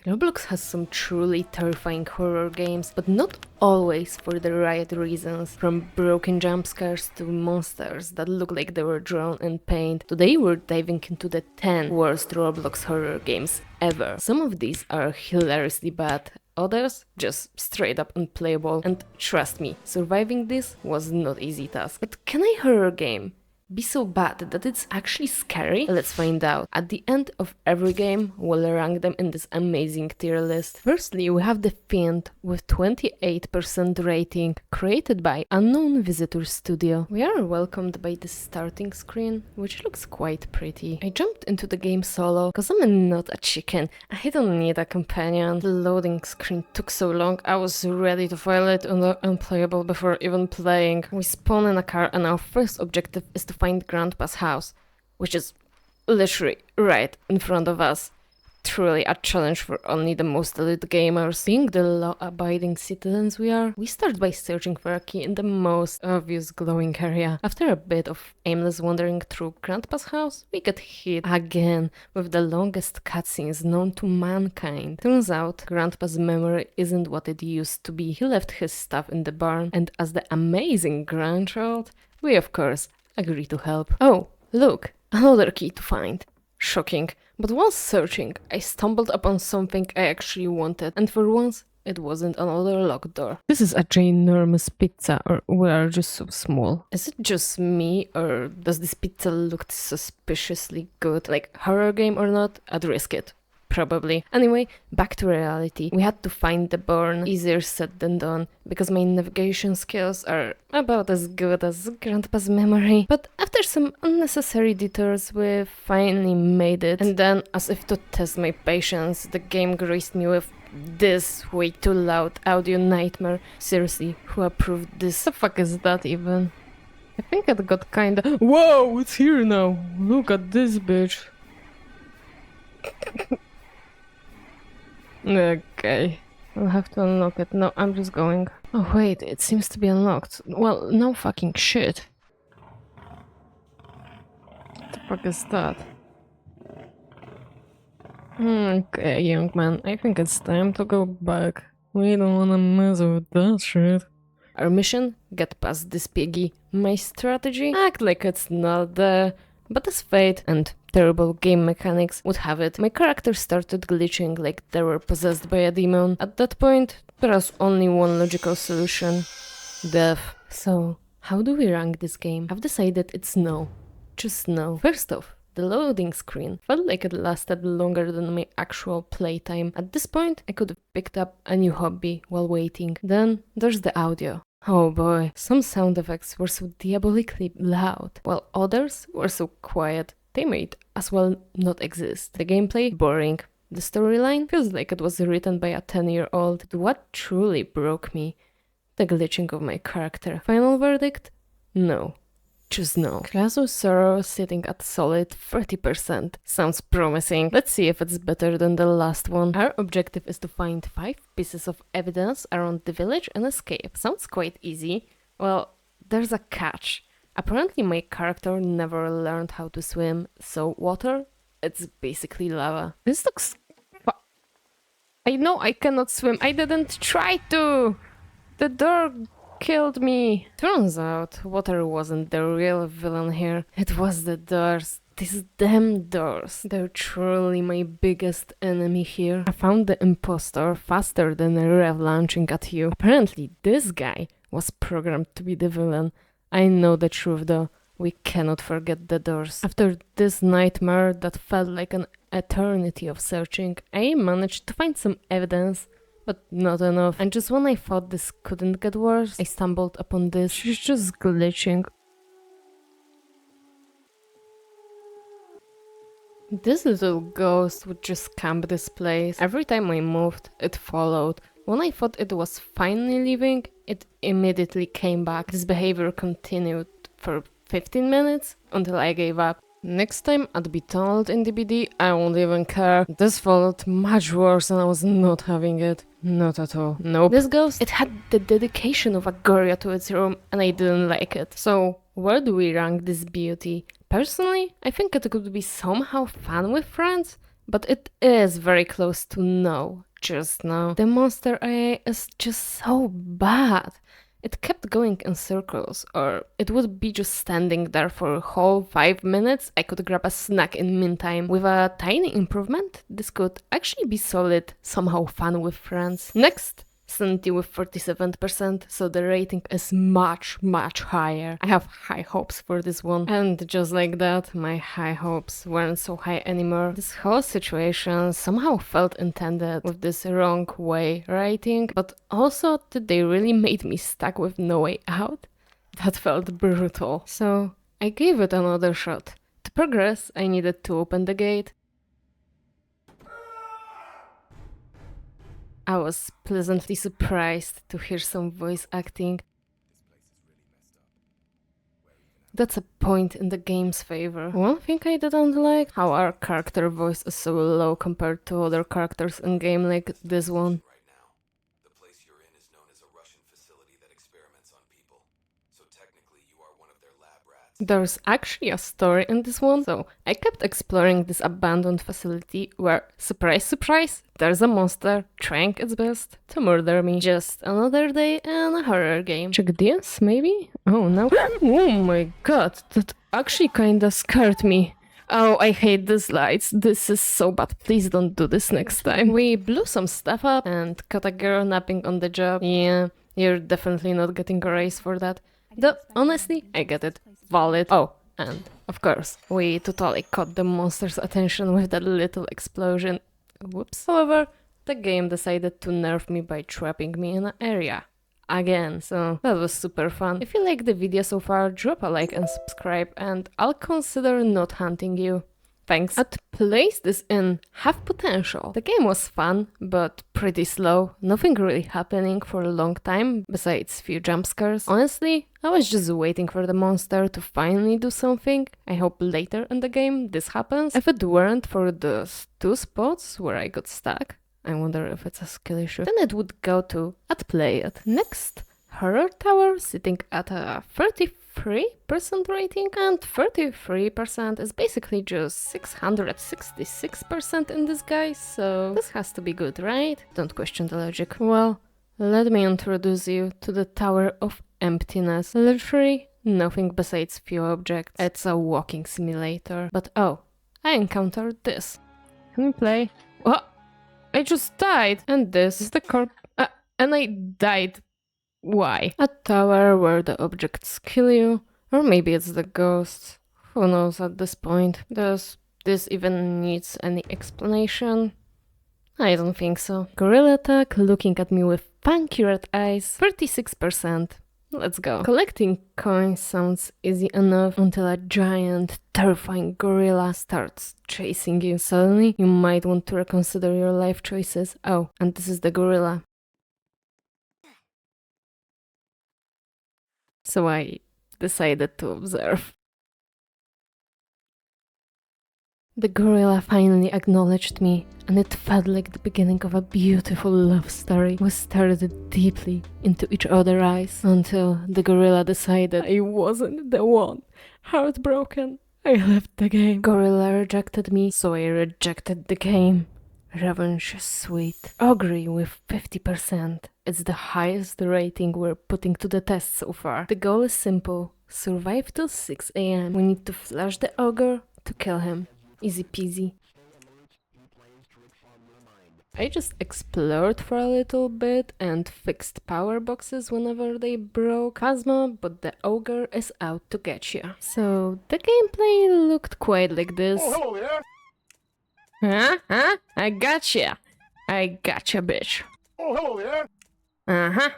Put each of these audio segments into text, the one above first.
Roblox has some truly terrifying horror games, but not always for the right reasons. From broken jump scares to monsters that look like they were drawn in paint, today we're diving into the 10 worst Roblox horror games ever. Some of these are hilariously bad, others just straight up unplayable, and trust me, surviving this was not easy task. But can a horror game be so bad that it's actually scary? Let's find out. At the end of every game, we'll rank them in this amazing tier list. Firstly, we have the Fiend with 28% rating, created by Unknown Visitor Studio. We are welcomed by the starting screen, which looks quite pretty. I jumped into the game solo, cause I'm not a chicken. I don't need a companion. The loading screen took so long, I was ready to file it under unplayable before even playing. We spawn in a car and our first objective is to find Grandpa's house, which is literally right in front of us. Truly a challenge for only the most elite gamers. Being the law-abiding citizens we are, we start by searching for a key in the most obvious glowing area. After a bit of aimless wandering through Grandpa's house, we get hit again with the longest cutscenes known to mankind. Turns out, Grandpa's memory isn't what it used to be. He left his stuff in the barn, and as the amazing grandchild, we of course agree to help. Oh, look, another key to find. Shocking. But while searching, I stumbled upon something I actually wanted, and for once, it wasn't another locked door. This is a ginormous pizza, or we are just so small. Is it just me, or does this pizza look suspiciously good? Like, horror game or not, I'd risk it. Probably. Anyway, back to reality. We had to find the barn, easier said than done, because my navigation skills are about as good as Grandpa's memory. But after some unnecessary detours, we finally made it. And then, as if to test my patience, the game graced me with this way too loud audio nightmare. Seriously, who approved this? The fuck is that even? I think it got kinda— Whoa, it's here now! Look at this bitch. Okay, I'll have to unlock it. No, I'm just going. Oh wait, it seems to be unlocked. Well, no fucking shit. What the fuck is that? Okay, young man, I think it's time to go back. We don't wanna mess with that shit. Our mission? Get past this piggy. My strategy? Act like it's not there. But as fate and terrible game mechanics would have it, my character started glitching like they were possessed by a demon. At that point, there was only one logical solution: death. So, how do we rank this game? I've decided it's no. Just no. First off, the loading screen felt like it lasted longer than my actual playtime. At this point, I could have picked up a new hobby while waiting. Then, there's the audio. Oh boy, some sound effects were so diabolically loud, while others were so quiet they might as well not exist. The gameplay, boring. The storyline feels like it was written by a 10-year-old. What truly broke me? The glitching of my character. Final verdict? No. Just no. Krasue's sorrow sitting at solid 30%. Sounds promising. Let's see if it's better than the last one. Our objective is to find 5 pieces of evidence around the village and escape. Sounds quite easy. Well, there's a catch. Apparently my character never learned how to swim, so water, it's basically lava. This looks... I know I cannot swim. I didn't try to! The door killed me. Turns out, water wasn't the real villain here. It was the doors. These damn doors. They're truly my biggest enemy here. I found the impostor faster than a rev launching at you. Apparently, this guy was programmed to be the villain. I know the truth though. We cannot forget the doors. After this nightmare that felt like an eternity of searching, I managed to find some evidence, but not enough. And just when I thought this couldn't get worse, I stumbled upon this. She's just glitching. This little ghost would just camp this place. Every time I moved, it followed. When I thought it was finally leaving, it immediately came back. This behavior continued for 15 minutes until I gave up. Next time I'd be tunneled in DBD, I won't even care. This felt much worse and I was not having it. Not at all. Nope. This ghost, it had the dedication of a gorilla to its room and I didn't like it. So, where do we rank this beauty? Personally, I think it could be somehow fun with friends, but it is very close to no just now. The monster AI is just so bad. It kept going in circles, or it would be just standing there for a whole 5 minutes. I could grab a snack in meantime. With a tiny improvement, this could actually be solid, somehow fun with friends. Next, Sanity with 47%, so the rating is much higher. I have high hopes for this one. And just like that, my high hopes weren't so high anymore. This whole situation somehow felt intended with this wrong way rating, but also that they really made me stuck with no way out. That felt brutal. So I gave it another shot. To progress, I needed to open the gate. I was pleasantly surprised to hear some voice acting. That's a point in the game's favor. One thing I didn't like, how our character voice is so low compared to other characters in game like this one. Right now, the place you're in is known as a Russian facility that experiments on people. So technically you are one of their lab rats. There's actually a story in this one, so I kept exploring this abandoned facility where, surprise surprise, there's a monster trying its best to murder me. Just another day in a horror game. Check this, maybe? Oh no. Oh my god, that actually kinda scared me. Oh, I hate these lights. This is so bad. Please don't do this next time. We blew some stuff up and caught a girl napping on the job. Yeah, you're definitely not getting a raise for that. Though, honestly, I get it. Valid. Oh, and of course, we totally caught the monster's attention with that little explosion. Whoops. However, the game decided to nerf me by trapping me in an area. Again, so that was super fun. If you like the video so far, drop a like and subscribe, and I'll consider not hunting you. Thanks. I'd place this in half potential. The game was fun, but pretty slow. Nothing really happening for a long time, besides few jump scares. Honestly, I was just waiting for the monster to finally do something. I hope later in the game this happens. If it weren't for those 2 spots where I got stuck, I wonder if it's a skill issue, then it would go to I'd play it. Next, Horror Tower sitting at a 33% rating, and 33% is basically just 666% in disguise, so this has to be good, right? Don't question the logic. Well, let me introduce you to the Tower of Emptiness. Literally nothing besides few objects. It's a walking simulator. But oh, I encountered this. Can we play? What? I just died! And this is the corpse. And I died. Why? A tower where the objects kill you, or maybe it's the ghosts. Who knows at this point? Does this even needs any explanation? I don't think so. Gorrila Tag looking at me with funky red eyes. 36%. Let's go. Collecting coins sounds easy enough until a giant, terrifying gorilla starts chasing you. Suddenly, you might want to reconsider your life choices. Oh, and this is the gorilla. So I decided to observe. The gorilla finally acknowledged me, and it felt like the beginning of a beautiful love story. We stared deeply into each other's eyes until the gorilla decided I wasn't the one. Heartbroken, I left the game. Gorilla rejected me, so I rejected the game. Revenge is sweet. Oggry with 50%. It's the highest rating we're putting to the test so far. The goal is simple. Survive till 6 AM. We need to flash the ogre to kill him. Easy peasy. I just explored for a little bit and fixed power boxes whenever they broke. Phasma, but the ogre is out to get you. So the gameplay looked quite like this. Oh, hello there. Huh? I gotcha, bitch. Oh, hello there. Uh-huh.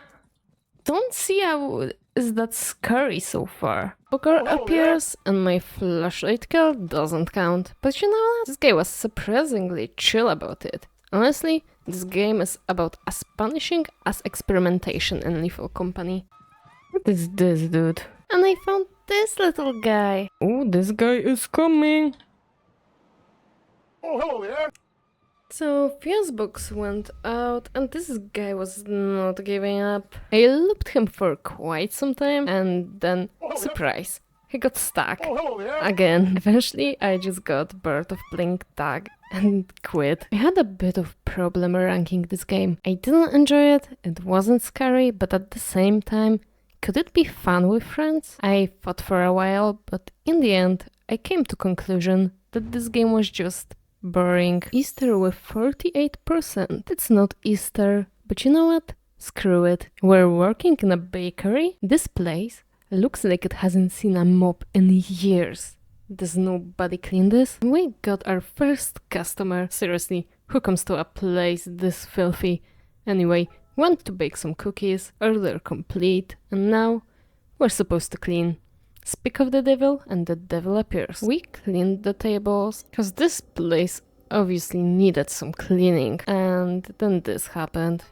Don't see how is that scary so far. Ogre Oh, appears and my flashlight kill doesn't count. But you know what? This guy was surprisingly chill about it. Honestly, this game is about as punishing as experimentation in Lethal Company. What is this, dude? And I found this little guy. Oh, this guy is coming. Oh, hello there. So, fuse box went out, and this guy was not giving up. I looped him for quite some time, and then, surprise, he got stuck. Oh, hello there. Again. Eventually, I just got Bird of Blink Tag. and quit. I had a bit of problem ranking this game. I didn't enjoy it, it wasn't scary, but at the same time, could it be fun with friends? I thought for a while, but in the end, I came to conclusion that this game was just boring. Easter with 48%. It's not Easter, but you know what? Screw it. We're working in a bakery. This place looks like it hasn't seen a mop in years. Does nobody clean this? We got our first customer. Seriously, who comes to a place this filthy? Anyway, went to bake some cookies, order complete, and now we're supposed to clean. Speak of the devil, and the devil appears. We cleaned the tables, cause this place obviously needed some cleaning, and then this happened.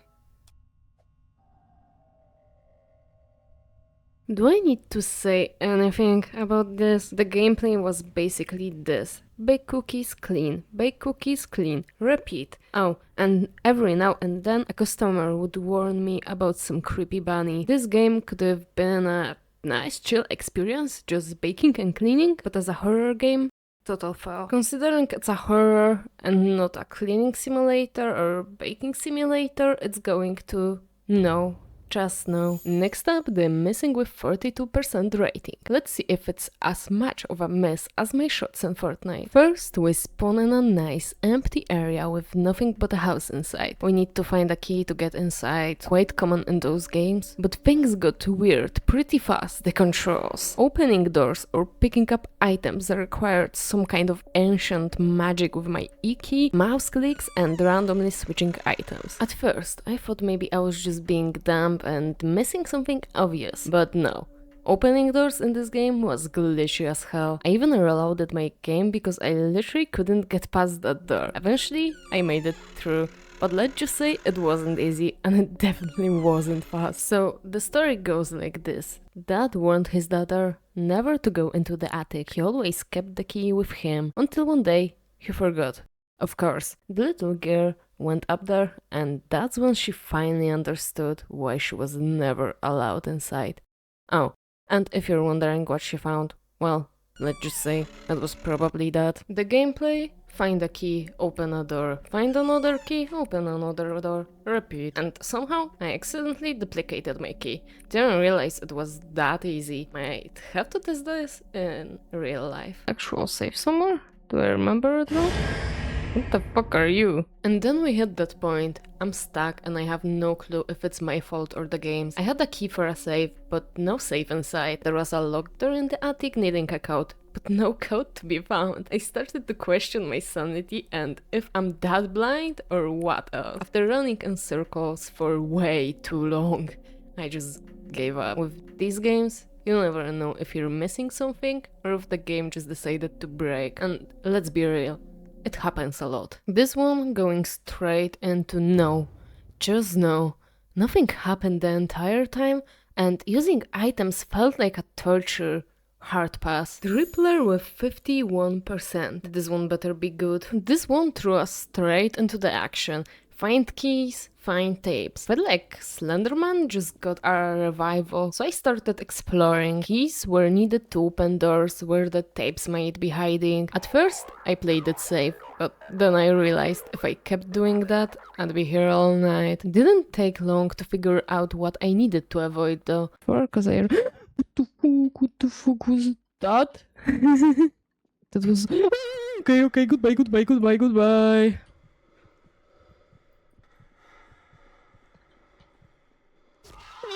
Do I need to say anything about this? The gameplay was basically this. Bake cookies, clean. Bake cookies, clean. Repeat. Oh, and every now and then a customer would warn me about some creepy bunny. This game could have been a nice chill experience, just baking and cleaning, but as a horror game, total fail. Considering it's a horror and not a cleaning simulator or baking simulator, it's going to no. Just no. Next up, the missing with 42% rating. Let's see if it's as much of a miss as my shots in Fortnite. First, we spawn in a nice empty area with nothing but a house inside. We need to find a key to get inside, quite common in those games. But things got weird pretty fast. The controls. Opening doors or picking up items required some kind of ancient magic with my E key, mouse clicks, and randomly switching items. At first, I thought maybe I was just being dumb and missing something obvious, but no. Opening doors in this game was glitchy as hell. I even reloaded my game because I literally couldn't get past that door. Eventually, I made it through, but let's just say it wasn't easy and it definitely wasn't fast. So the story goes like this. Dad warned his daughter never to go into the attic. He always kept the key with him until one day he forgot. Of course, the little girl went up there, and that's when she finally understood why she was never allowed inside. Oh, and if you're wondering what she found, well, let's just say it was probably that. The gameplay: find a key, open a door, find another key, open another door, repeat. And somehow I accidentally duplicated my key. Didn't realize it was that easy. Might have to test this in real life. Actual save somewhere? Do I remember it wrong? What the fuck are you? And then we hit that point. I'm stuck and I have no clue if it's my fault or the game's. I had a key for a save, but no save inside. There was a locked door in the attic needing a code, but no code to be found. I started to question my sanity and if I'm that blind or what else. After running in circles for way too long, I just gave up. With these games, you never know if you're missing something or if the game just decided to break. And let's be real, it happens a lot. This one going straight into no. Just no. Nothing happened the entire time, and using items felt like a torture. Hard pass. Drippler with 51%. This one better be good. This one threw us straight into the action. Find keys, find tapes. Felt like Slenderman just got a revival, so I started exploring. Keys were needed to open doors where the tapes might be hiding. At first, I played it safe, but then I realized if I kept doing that, I'd be here all night. Didn't take long to figure out what I needed to avoid though. Cause I... What the fuck was that? That was... Okay, goodbye.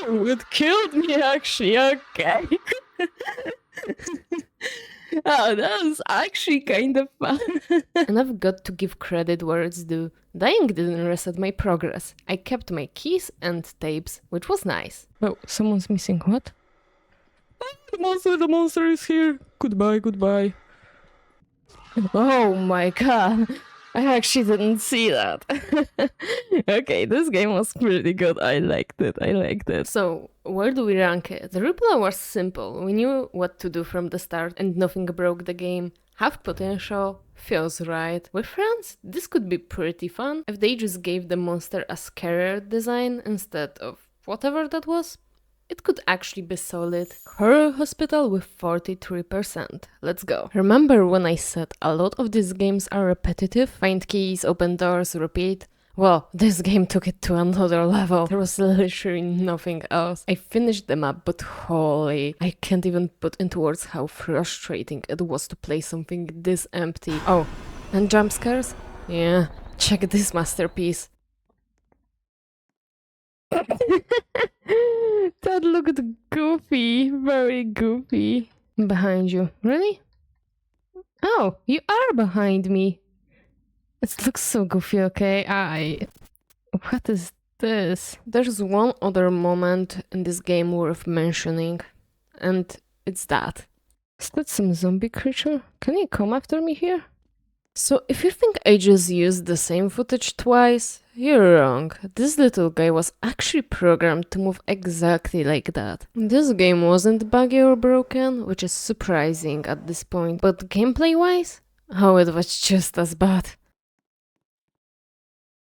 It killed me actually, okay. Oh, that was actually kind of fun. And I've got to give credit where it's due. Dying didn't reset my progress. I kept my keys and tapes, which was nice. Oh, someone's missing. What? The monster is here. Goodbye. Oh my god. I actually didn't see that. Okay, this game was pretty good. I liked it. So, where do we rank it? The replay was simple. We knew what to do from the start and nothing broke the game. Have potential, feels right. With friends, this could be pretty fun if they just gave the monster a scarier design instead of whatever that was. it could actually be solid. Horror Hospital with 43%. Let's go. Remember when I said a lot of these games are repetitive? Find keys, open doors, repeat. Well, this game took it to another level. There was literally nothing else. I finished the map, but holy, I can't even put into words how frustrating it was to play something this empty. Oh, and jump scares? Yeah, check this masterpiece. That looked goofy, very goofy. Behind you. Really? Oh, you are behind me. It looks so goofy, okay? What is this? There's one other moment in this game worth mentioning, and it's that. Is that some zombie creature? Can you come after me here? So if you think I just used the same footage twice, you're wrong. This little guy was actually programmed to move exactly like that. This game wasn't buggy or broken, which is surprising at this point, but gameplay-wise, oh, it was just as bad.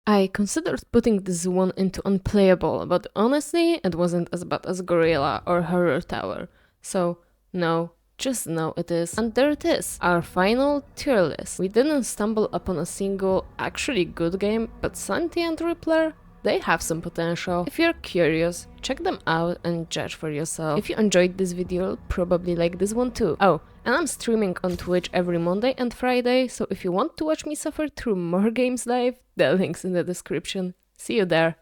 I considered putting this one into unplayable, but honestly, it wasn't as bad as Gorrila or Horror Tower. So, no, just no it is. And there it is, our final tier list. We didn't stumble upon a single actually good game, but Sanity and Drippler, they have some potential. If you're curious, check them out and judge for yourself. If you enjoyed this video, you'll probably like this one too. Oh, and I'm streaming on Twitch every Monday and Friday, so if you want to watch me suffer through more games live, the link's in the description. See you there.